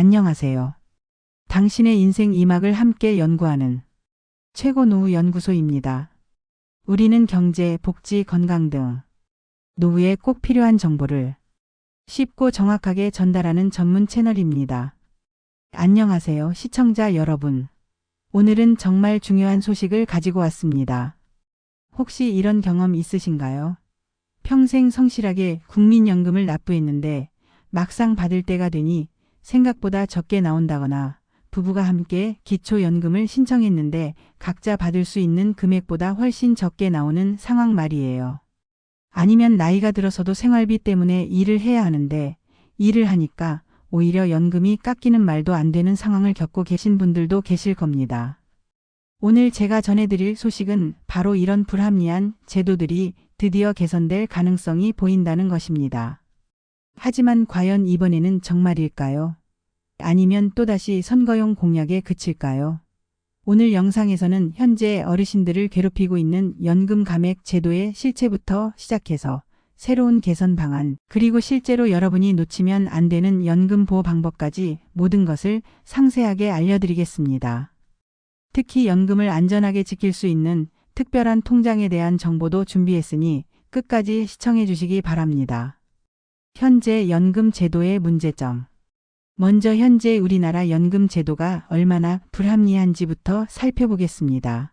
안녕하세요. 당신의 인생 2막을 함께 연구하는 최고노후연구소입니다. 우리는 경제, 복지, 건강 등 노후에 꼭 필요한 정보를 쉽고 정확하게 전달하는 전문 채널입니다. 안녕하세요, 시청자 여러분. 오늘은 정말 중요한 소식을 가지고 왔습니다. 혹시 이런 경험 있으신가요? 평생 성실하게 국민연금을 납부했는데 막상 받을 때가 되니 생각보다 적게 나온다거나 부부가 함께 기초연금을 신청했는데 각자 받을 수 있는 금액보다 훨씬 적게 나오는 상황 말이에요. 아니면 나이가 들어서도 생활비 때문에 일을 해야 하는데 일을 하니까 오히려 연금이 깎이는 말도 안 되는 상황을 겪고 계신 분들도 계실 겁니다. 오늘 제가 전해드릴 소식은 바로 이런 불합리한 제도들이 드디어 개선될 가능성이 보인다는 것입니다. 하지만 과연 이번에는 정말일까요? 아니면 또다시 선거용 공약에 그칠까요? 오늘 영상에서는 현재 어르신들을 괴롭히고 있는 연금 감액 제도의 실체부터 시작해서 새로운 개선 방안, 그리고 실제로 여러분이 놓치면 안 되는 연금 보호 방법까지 모든 것을 상세하게 알려드리겠습니다. 특히 연금을 안전하게 지킬 수 있는 특별한 통장에 대한 정보도 준비했으니 끝까지 시청해 주시기 바랍니다. 현재 연금 제도의 문제점. 먼저 현재 우리나라 연금 제도가 얼마나 불합리한지부터 살펴보겠습니다.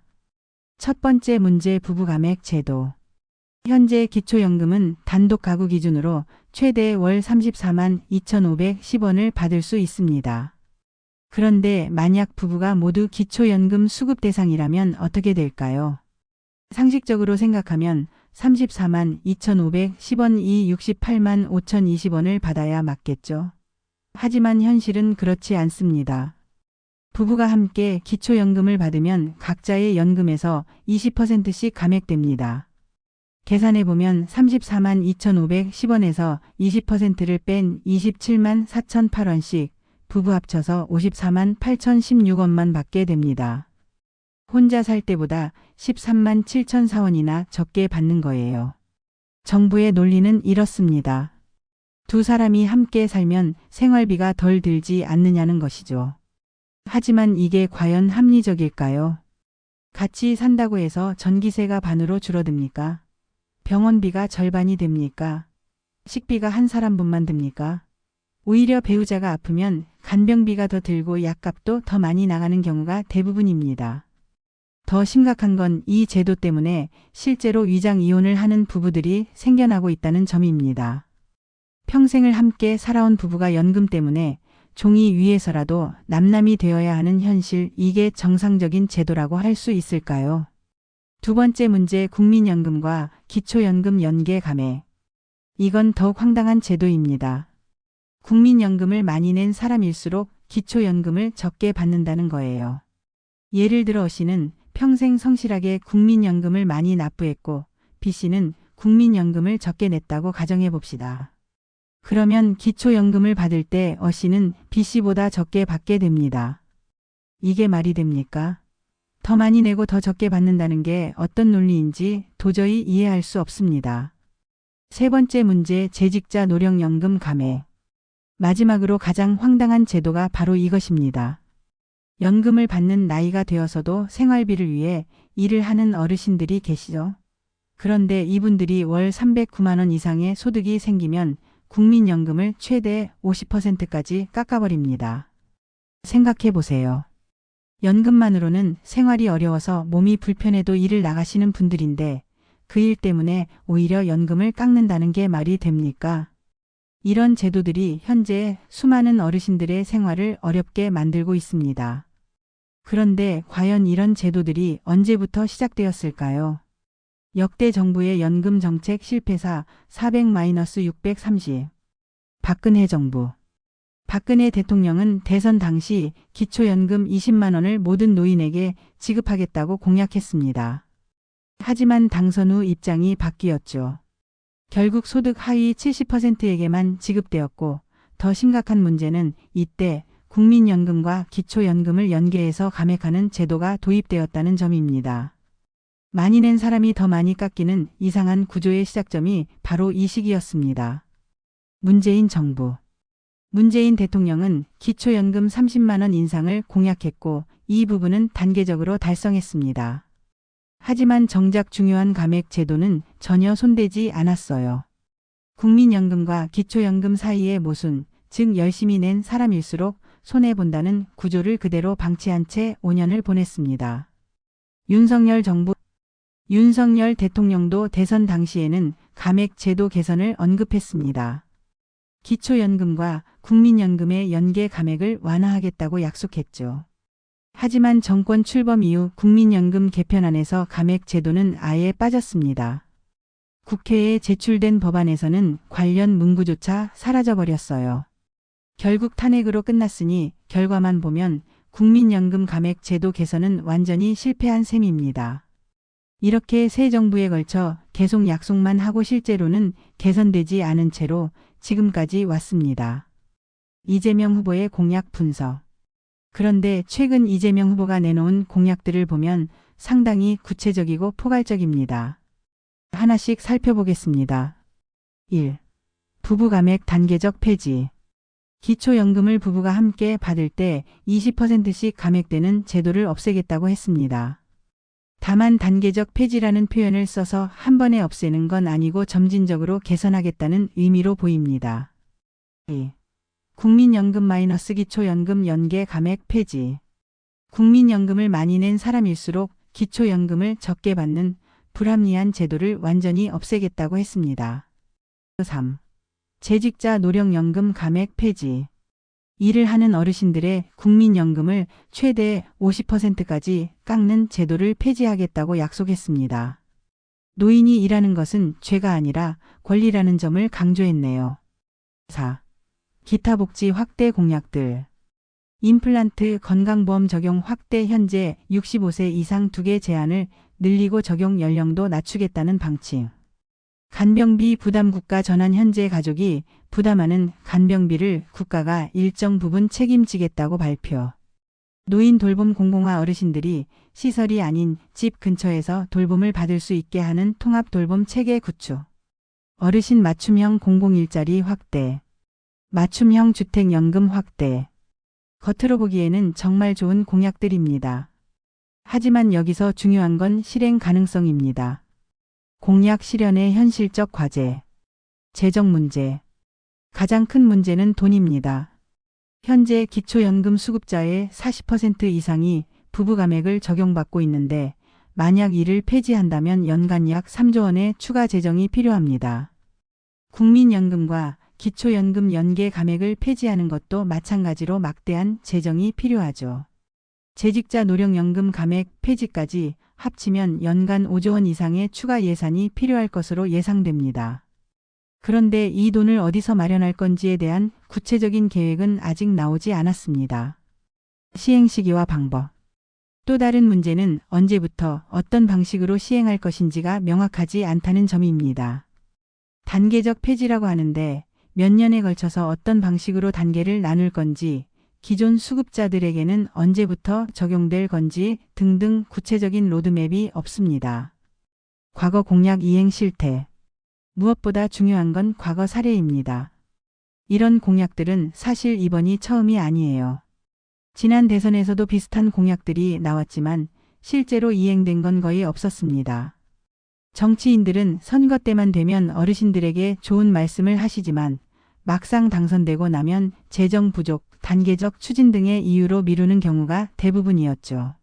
첫 번째 문제, 부부감액 제도. 현재 기초연금은 단독 가구 기준으로 최대 월 34만 2,510원을 받을 수 있습니다. 그런데 만약 부부가 모두 기초연금 수급 대상이라면 어떻게 될까요? 상식적으로 생각하면 34만 2,510원이 68만 5,020원을 받아야 맞겠죠. 하지만 현실은 그렇지 않습니다. 부부가 함께 기초연금을 받으면 각자의 연금에서 20%씩 감액됩니다. 계산해보면 34만 2,510원에서 20%를 뺀 27만 4,008원씩 부부 합쳐서 54만 8,016원만 받게 됩니다. 혼자 살 때보다 13만 7,004원이나 적게 받는 거예요. 정부의 논리는 이렇습니다. 두 사람이 함께 살면 생활비가 덜 들지 않느냐는 것이죠. 하지만 이게 과연 합리적일까요? 같이 산다고 해서 전기세가 반으로 줄어듭니까? 병원비가 절반이 됩니까? 식비가 한 사람분만 듭니까? 오히려 배우자가 아프면 간병비가 더 들고 약값도 더 많이 나가는 경우가 대부분입니다. 더 심각한 건 이 제도 때문에 실제로 위장 이혼을 하는 부부들이 생겨나고 있다는 점입니다. 평생을 함께 살아온 부부가 연금 때문에 종이 위에서라도 남남이 되어야 하는 현실, 이게 정상적인 제도라고 할 수 있을까요? 두 번째 문제, 국민연금과 기초연금 연계 감액. 이건 더욱 황당한 제도입니다. 국민연금을 많이 낸 사람일수록 기초연금을 적게 받는다는 거예요. 예를 들어 C는 평생 성실하게 국민연금을 많이 납부했고 B씨는 국민연금을 적게 냈다고 가정해 봅시다. 그러면 기초연금을 받을 때 C는 B씨보다 적게 받게 됩니다. 이게 말이 됩니까? 더 많이 내고 더 적게 받는다는 게 어떤 논리인지 도저히 이해할 수 없습니다. 세 번째 문제, 재직자 노령연금 감액. 마지막으로 가장 황당한 제도가 바로 이것입니다. 연금을 받는 나이가 되어서도 생활비를 위해 일을 하는 어르신들이 계시죠. 그런데 이분들이 월 309만 원 이상의 소득이 생기면 국민연금을 최대 50%까지 깎아버립니다. 생각해 보세요. 연금만으로는 생활이 어려워서 몸이 불편해도 일을 나가시는 분들인데 그 일 때문에 오히려 연금을 깎는다는 게 말이 됩니까? 이런 제도들이 현재 수많은 어르신들의 생활을 어렵게 만들고 있습니다. 그런데 과연 이런 제도들이 언제부터 시작되었을까요? 역대 정부의 연금 정책 실패사 400-630. 박근혜 정부. 박근혜 대통령은 대선 당시 기초연금 20만 원을 모든 노인에게 지급하겠다고 공약했습니다. 하지만 당선 후 입장이 바뀌었죠. 결국 소득 하위 70%에게만 지급되었고 더 심각한 문제는 이때 국민연금과 기초연금을 연계해서 감액하는 제도가 도입되었다는 점입니다. 많이 낸 사람이 더 많이 깎이는 이상한 구조의 시작점이 바로 이 시기였습니다. 문재인 정부. 문재인 대통령은 기초연금 30만 원 인상을 공약했고 이 부분은 단계적으로 달성했습니다. 하지만 정작 중요한 감액 제도는 전혀 손대지 않았어요. 국민연금과 기초연금 사이의 모순, 즉 열심히 낸 사람일수록 손해본다는 구조를 그대로 방치한 채 5년을 보냈습니다. 윤석열 대통령도 대선 당시에는 감액 제도 개선을 언급했습니다. 기초연금과 국민연금의 연계 감액을 완화하겠다고 약속했죠. 하지만 정권 출범 이후 국민연금 개편안에서 감액 제도는 아예 빠졌습니다. 국회에 제출된 법안에서는 관련 문구조차 사라져버렸어요. 결국 탄핵으로 끝났으니 결과만 보면 국민연금 감액 제도 개선은 완전히 실패한 셈입니다. 이렇게 새 정부에 걸쳐 계속 약속만 하고 실제로는 개선되지 않은 채로 지금까지 왔습니다. 이재명 후보의 공약 분석. 그런데 최근 이재명 후보가 내놓은 공약들을 보면 상당히 구체적이고 포괄적입니다. 하나씩 살펴보겠습니다. 1. 부부 감액 단계적 폐지. 기초연금을 부부가 함께 받을 때 20%씩 감액되는 제도를 없애겠다고 했습니다. 다만 단계적 폐지라는 표현을 써서 한 번에 없애는 건 아니고 점진적으로 개선하겠다는 의미로 보입니다. 2. 국민연금 마이너스 기초연금 연계 감액 폐지. 국민연금을 많이 낸 사람일수록 기초연금을 적게 받는 불합리한 제도를 완전히 없애겠다고 했습니다. 3. 재직자 노령연금 감액 폐지. 일을 하는 어르신들의 국민연금을 최대 50%까지 깎는 제도를 폐지하겠다고 약속했습니다. 노인이 일하는 것은 죄가 아니라 권리라는 점을 강조했네요. 4. 기타 복지 확대 공약들. 임플란트 건강보험 적용 확대. 현재 65세 이상 2개 제한을 늘리고 적용 연령도 낮추겠다는 방침. 간병비 부담 국가 전환. 현재 가족이 부담하는 간병비를 국가가 일정 부분 책임지겠다고 발표. 노인 돌봄 공공화. 어르신들이 시설이 아닌 집 근처에서 돌봄을 받을 수 있게 하는 통합 돌봄 체계 구축. 어르신 맞춤형 공공일자리 확대. 맞춤형 주택연금 확대. 겉으로 보기에는 정말 좋은 공약들입니다. 하지만 여기서 중요한 건 실행 가능성입니다. 공약 실현의 현실적 과제. 재정 문제. 가장 큰 문제는 돈입니다. 현재 기초연금 수급자의 40% 이상이 부부 감액을 적용받고 있는데 만약 이를 폐지한다면 연간 약 3조 원의 추가 재정이 필요합니다. 국민연금과 기초연금 연계 감액을 폐지하는 것도 마찬가지로 막대한 재정이 필요하죠. 재직자 노령연금 감액 폐지까지 합치면 연간 5조 원 이상의 추가 예산이 필요할 것으로 예상됩니다. 그런데 이 돈을 어디서 마련할 건지에 대한 구체적인 계획은 아직 나오지 않았습니다. 시행 시기와 방법. 또 다른 문제는 언제부터 어떤 방식으로 시행할 것인지가 명확하지 않다는 점입니다. 단계적 폐지라고 하는데 몇 년에 걸쳐서 어떤 방식으로 단계를 나눌 건지, 기존 수급자들에게는 언제부터 적용될 건지 등등 구체적인 로드맵이 없습니다. 과거 공약 이행 실태. 무엇보다 중요한 건 과거 사례입니다. 이런 공약들은 사실 이번이 처음이 아니에요. 지난 대선에서도 비슷한 공약들이 나왔지만 실제로 이행된 건 거의 없었습니다. 정치인들은 선거 때만 되면 어르신들에게 좋은 말씀을 하시지만 막상 당선되고 나면 재정 부족, 단계적 추진 등의 이유로 미루는 경우가 대부분이었죠.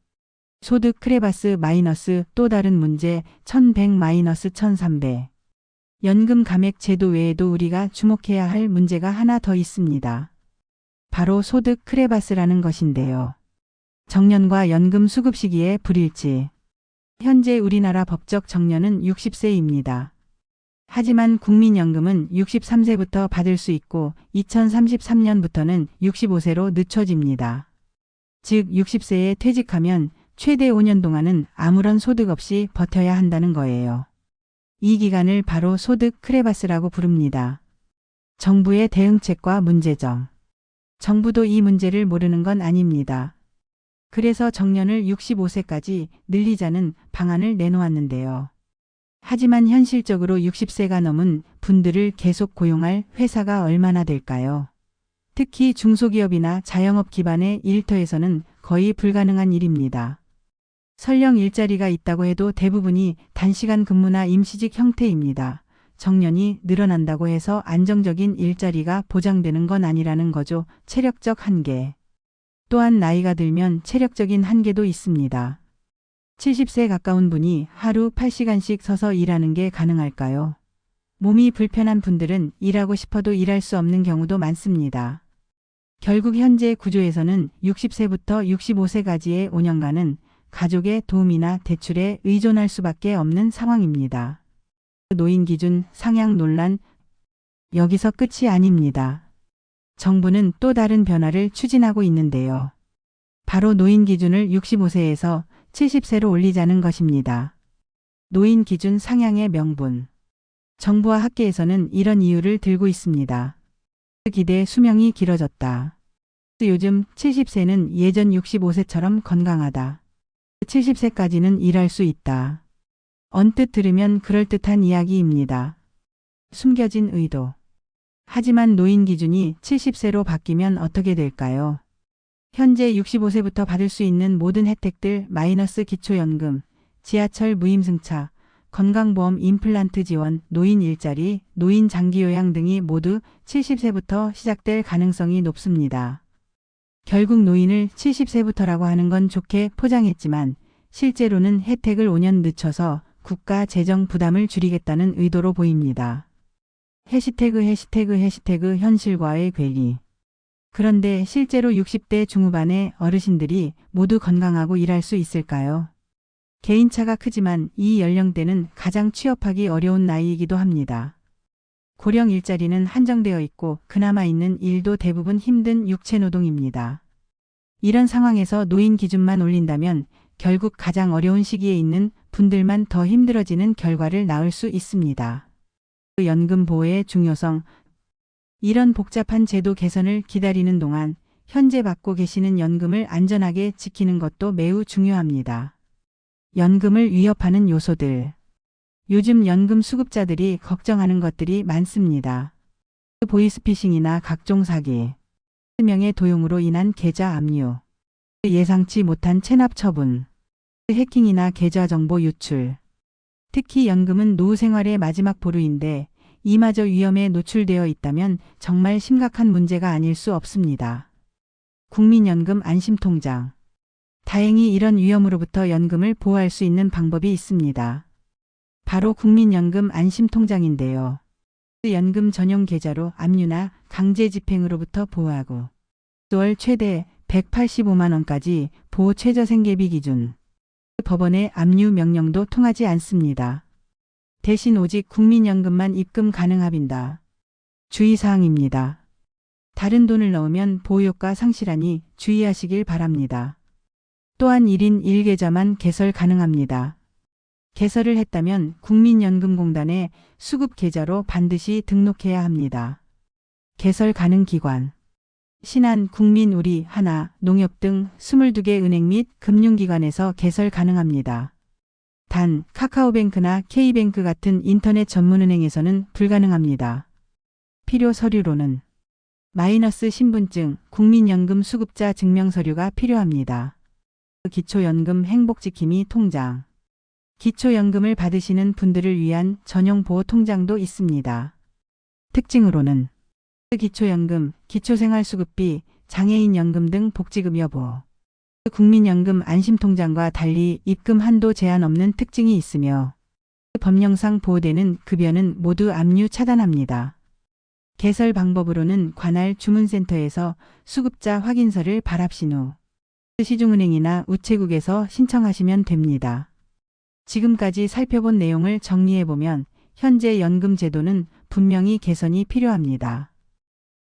소득 크레바스 마이너스. 또 다른 문제 1100 마이너스 1300. 연금 감액 제도 외에도 우리가 주목해야 할 문제가 하나 더 있습니다. 바로 소득 크레바스라는 것인데요. 정년과 연금 수급 시기의 불일치. 현재 우리나라 법적 정년은 60세입니다. 하지만 국민연금은 63세부터 받을 수 있고 2033년부터는 65세로 늦춰집니다. 즉 60세에 퇴직하면 최대 5년 동안은 아무런 소득 없이 버텨야 한다는 거예요. 이 기간을 바로 소득 크레바스라고 부릅니다. 정부의 대응책과 문제점. 정부도 이 문제를 모르는 건 아닙니다. 그래서 정년을 65세까지 늘리자는 방안을 내놓았는데요. 하지만 현실적으로 60세가 넘은 분들을 계속 고용할 회사가 얼마나 될까요? 특히 중소기업이나 자영업 기반의 일터에서는 거의 불가능한 일입니다. 설령 일자리가 있다고 해도 대부분이 단시간 근무나 임시직 형태입니다. 정년이 늘어난다고 해서 안정적인 일자리가 보장되는 건 아니라는 거죠. 체력적 한계. 또한 나이가 들면 체력적인 한계도 있습니다. 70세 가까운 분이 하루 8시간씩 서서 일하는 게 가능할까요? 몸이 불편한 분들은 일하고 싶어도 일할 수 없는 경우도 많습니다. 결국 현재 구조에서는 60세부터 65세까지의 5년간은 가족의 도움이나 대출에 의존할 수밖에 없는 상황입니다. 노인 기준 상향 논란, 여기서 끝이 아닙니다. 정부는 또 다른 변화를 추진하고 있는데요. 바로 노인 기준을 65세에서 70세로 올리자는 것입니다. 노인 기준 상향의 명분. 정부와 학계에서는 이런 이유를 들고 있습니다. 기대 수명이 길어졌다. 요즘 70세는 예전 65세처럼 건강하다. 70세까지는 일할 수 있다. 언뜻 들으면 그럴듯한 이야기입니다. 숨겨진 의도. 하지만 노인 기준이 70세로 바뀌면 어떻게 될까요? 현재 65세부터 받을 수 있는 모든 혜택들 마이너스 기초연금, 지하철 무임승차, 건강보험 임플란트 지원, 노인 일자리, 노인 장기요양 등이 모두 70세부터 시작될 가능성이 높습니다. 결국 노인을 70세부터라고 하는 건 좋게 포장했지만 실제로는 혜택을 5년 늦춰서 국가 재정 부담을 줄이겠다는 의도로 보입니다. 해시태그 현실과의 괴리. 그런데 실제로 60대 중후반의 어르신들이 모두 건강하고 일할 수 있을까요? 개인차가 크지만 이 연령대는 가장 취업하기 어려운 나이이기도 합니다. 고령 일자리는 한정되어 있고 그나마 있는 일도 대부분 힘든 육체노동입니다. 이런 상황에서 노인 기준만 올린다면 결국 가장 어려운 시기에 있는 분들만 더 힘들어지는 결과를 낳을 수 있습니다. 연금 보호의 중요성. 이런 복잡한 제도 개선을 기다리는 동안 현재 받고 계시는 연금을 안전하게 지키는 것도 매우 중요합니다. 연금을 위협하는 요소들. 요즘 연금 수급자들이 걱정하는 것들이 많습니다. 보이스피싱이나 각종 사기, 명의 도용으로 인한 계좌 압류, 예상치 못한 체납 처분, 해킹이나 계좌 정보 유출. 특히 연금은 노후 생활의 마지막 보루인데 이마저 위험에 노출되어 있다면 정말 심각한 문제가 아닐 수 없습니다. 국민연금 안심통장. 다행히 이런 위험으로부터 연금을 보호할 수 있는 방법이 있습니다. 바로 국민연금 안심통장인데요. 연금 전용 계좌로 압류나 강제 집행으로부터 보호하고 월 최대 185만 원까지 보호 최저 생계비 기준. 법원의 압류 명령도 통하지 않습니다. 대신 오직 국민연금만 입금 가능합니다. 주의사항입니다. 다른 돈을 넣으면 보호효과 상실하니 주의하시길 바랍니다. 또한 1인 1계좌만 개설 가능합니다. 개설을 했다면 국민연금공단에 수급계좌로 반드시 등록해야 합니다. 개설 가능 기관. 신한, 국민우리, 하나, 농협 등 22개 은행 및 금융기관에서 개설 가능합니다. 단, 카카오뱅크나 K뱅크 같은 인터넷 전문은행에서는 불가능합니다. 필요 서류로는 마이너스 신분증, 국민연금 수급자 증명서류가 필요합니다. 기초연금 행복지킴이 통장. 기초연금을 받으시는 분들을 위한 전용 보호 통장도 있습니다. 특징으로는 기초연금, 기초생활수급비, 장애인연금 등 복지금 여부. 국민연금 안심통장과 달리 입금 한도 제한 없는 특징이 있으며 법령상 보호되는 급여는 모두 압류 차단합니다. 개설 방법으로는 관할 주문센터에서 수급자 확인서를 발합신 후 시중은행이나 우체국에서 신청하시면 됩니다. 지금까지 살펴본 내용을 정리해보면 현재 연금 제도는 분명히 개선이 필요합니다.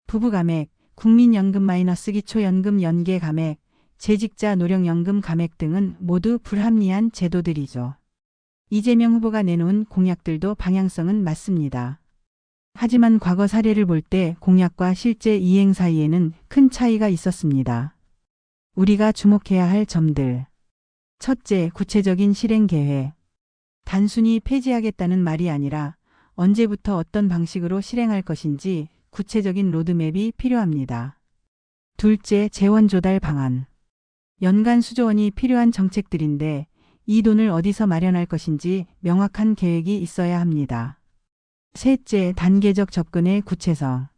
부부감액, 국민연금 마이너스 기초연금 연계 감액, 재직자 노령연금 감액 등은 모두 불합리한 제도들이죠. 이재명 후보가 내놓은 공약들도 방향성은 맞습니다. 하지만 과거 사례를 볼 때 공약과 실제 이행 사이에는 큰 차이가 있었습니다. 우리가 주목해야 할 점들. 첫째, 구체적인 실행 계획. 단순히 폐지하겠다는 말이 아니라 언제부터 어떤 방식으로 실행할 것인지 구체적인 로드맵이 필요합니다. 둘째, 재원 조달 방안. 연간 수조 원이 필요한 정책들인데 이 돈을 어디서 마련할 것인지 명확한 계획이 있어야 합니다. 셋째, 단계적 접근의 구체성.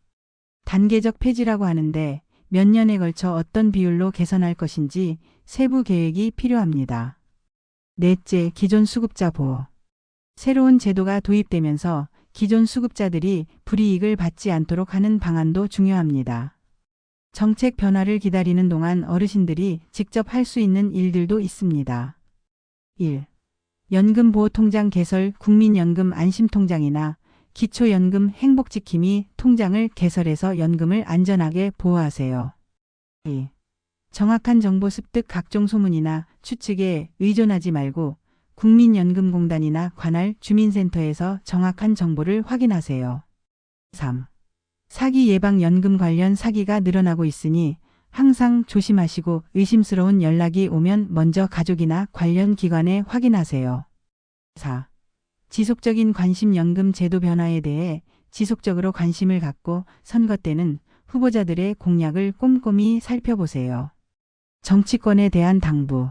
단계적 폐지라고 하는데 몇 년에 걸쳐 어떤 비율로 개선할 것인지 세부 계획이 필요합니다. 넷째, 기존 수급자 보호. 새로운 제도가 도입되면서 기존 수급자들이 불이익을 받지 않도록 하는 방안도 중요합니다. 정책 변화를 기다리는 동안 어르신들이 직접 할 수 있는 일들도 있습니다. 1. 연금보호통장 개설 국민연금 안심통장이나 기초연금 행복지킴이 통장을 개설해서 연금을 안전하게 보호하세요. 2. 정확한 정보 습득 각종 소문이나 추측에 의존하지 말고 국민연금공단이나 관할 주민센터에서 정확한 정보를 확인하세요. 3. 사기 예방 연금 관련 사기가 늘어나고 있으니 항상 조심하시고 의심스러운 연락이 오면 먼저 가족이나 관련 기관에 확인하세요. 4. 지속적인 관심 연금 제도 변화에 대해 지속적으로 관심을 갖고 선거 때는 후보자들의 공약을 꼼꼼히 살펴보세요. 정치권에 대한 당부.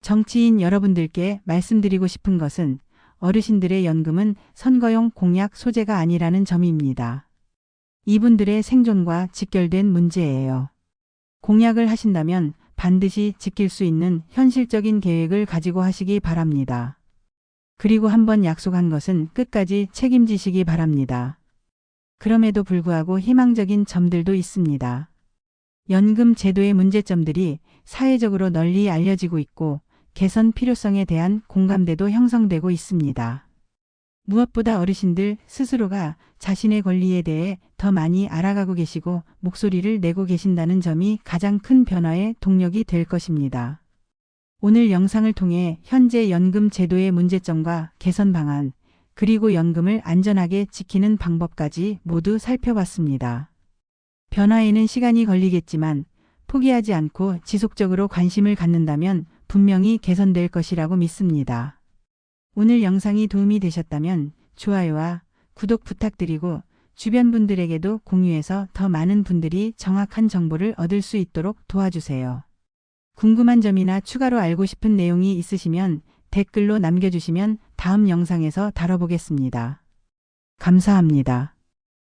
정치인 여러분들께 말씀드리고 싶은 것은 어르신들의 연금은 선거용 공약 소재가 아니라는 점입니다. 이분들의 생존과 직결된 문제예요. 공약을 하신다면 반드시 지킬 수 있는 현실적인 계획을 가지고 하시기 바랍니다. 그리고 한번 약속한 것은 끝까지 책임지시기 바랍니다. 그럼에도 불구하고 희망적인 점들도 있습니다. 연금 제도의 문제점들이 사회적으로 널리 알려지고 있고 개선 필요성에 대한 공감대도 형성되고 있습니다. 무엇보다 어르신들 스스로가 자신의 권리에 대해 더 많이 알아가고 계시고 목소리를 내고 계신다는 점이 가장 큰 변화의 동력이 될 것입니다. 오늘 영상을 통해 현재 연금 제도의 문제점과 개선 방안, 그리고 연금을 안전하게 지키는 방법까지 모두 살펴봤습니다. 변화에는 시간이 걸리겠지만 포기하지 않고 지속적으로 관심을 갖는다면 분명히 개선될 것이라고 믿습니다. 오늘 영상이 도움이 되셨다면 좋아요와 구독 부탁드리고 주변 분들에게도 공유해서 더 많은 분들이 정확한 정보를 얻을 수 있도록 도와주세요. 궁금한 점이나 추가로 알고 싶은 내용이 있으시면 댓글로 남겨주시면 다음 영상에서 다뤄보겠습니다. 감사합니다.